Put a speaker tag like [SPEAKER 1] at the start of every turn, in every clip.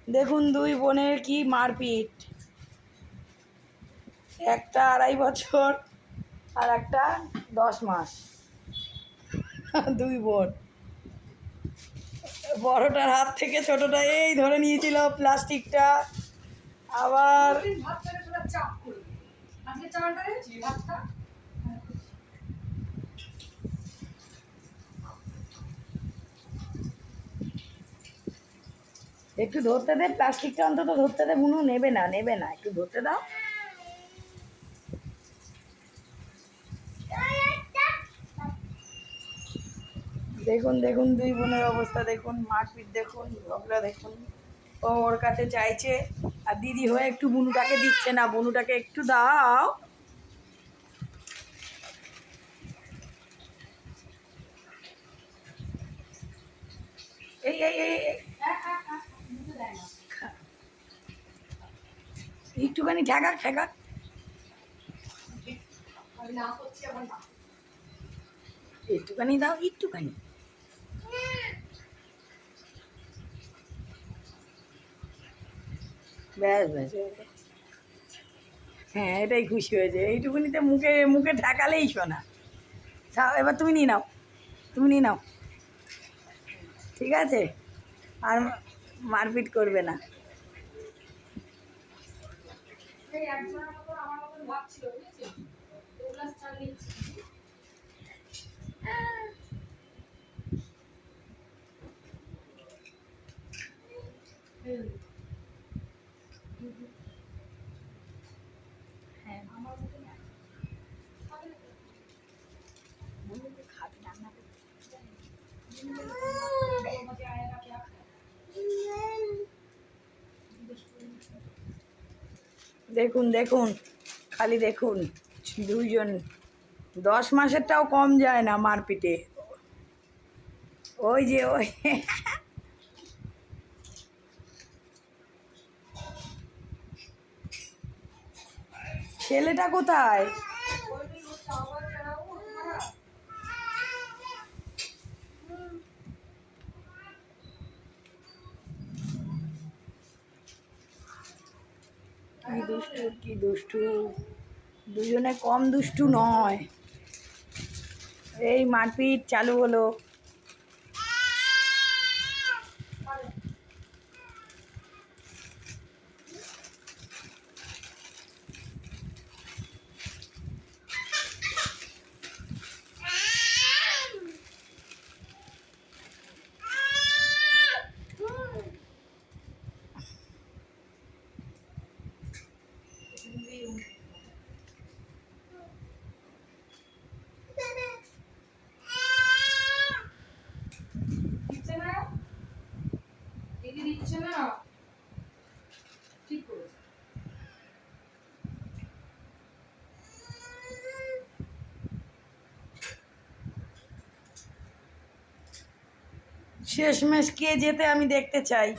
[SPEAKER 1] দেখুন দুই বোনের কি মারপিট, একটা 2.5 বছর আর একটা 10 মাস। দুই বোন, বড়টার হাত থেকে ছোটটা এই ধরে নিয়েছিল প্লাস্টিকটা। আবার একটু ধরতে দে, প্লাস্টিকটা অন্তত ধরতে দে। বুনু নেবে না, একটু ধরতে দাও। দেখুন দেখুন দুই বোনের অবস্থা দেখুন, মারপিট দেখুন, ঝগড়া দেখুন। ও ওর কাছে চাইছে আর দিদি হয়ে একটু বুনুটাকে দিচ্ছে না। বুনুটাকে একটু দাও। এই এই এই এই, একটুখানি ঠেকাক ঠেকাক। একটুখানি দাও, একটুখানি। ব্যাস ব্যাস, হ্যাঁ এটাই খুশি হয়েছে। এইটুকুনিতে মুখে মুখে ঠেকালেই শোনা। এবার তুমি নিয়ে নাও, তুমি নিয়ে নাও, ঠিক আছে? আর মারপিট করবে না। হ্যাঁ দেখুন দেখুন, খালি দেখুন দুইজন। 10 মাসেরটাও কম যায় না মারপিটে। ওই যে ওই ছেলেটা কোথায়? কি দুষ্টু, কি দুষ্টু, দুজনে কম দুষ্টু নয়। এই মারপিট চালু হলো। শেষমেশ কে যেতে আমি দেখতে চাই।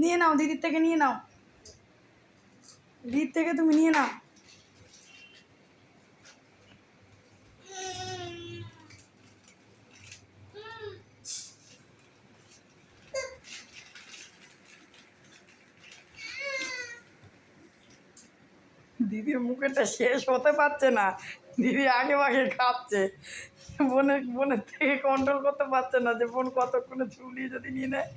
[SPEAKER 1] নিয়ে নাও, দিদির থেকে নিয়ে নাও, দিদির থেকে তুমি নিয়ে নাও। দিদির মুখেটা শেষ হতে পারছে না, দিদি আগে ভাগে খাচ্ছে। বোনের থেকে কন্ট্রোল করতে পারছে না যে বোন কতক্ষণে ঝুলিয়ে যদি নিয়ে নেয়।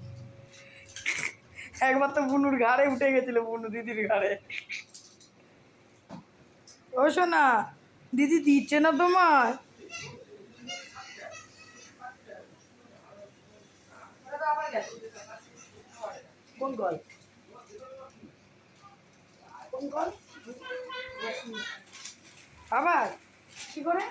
[SPEAKER 1] একবার তো বুনুর ঘাড়ে উঠে গেছিল, বুনু দিদির ঘাড়ে। ও শোনা, দিদি দিচ্ছে না তোমার। কোন কল, কোন কল? আবার কি করে?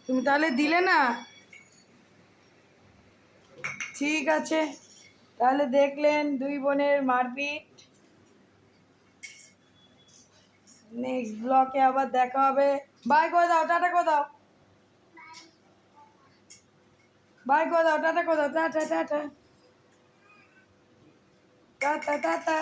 [SPEAKER 1] তুমি তাহলে দিলে না। ঠিক আছে, তাহলে দেখলেন দুই বোনের মারপিট। নেক্সট ব্লকে আবার দেখা হবে। বাই করে দাও, টাটা করে দাও। বাই করে দাও, টাটা করে দাও, টাটা টাটা টাটা টাটা।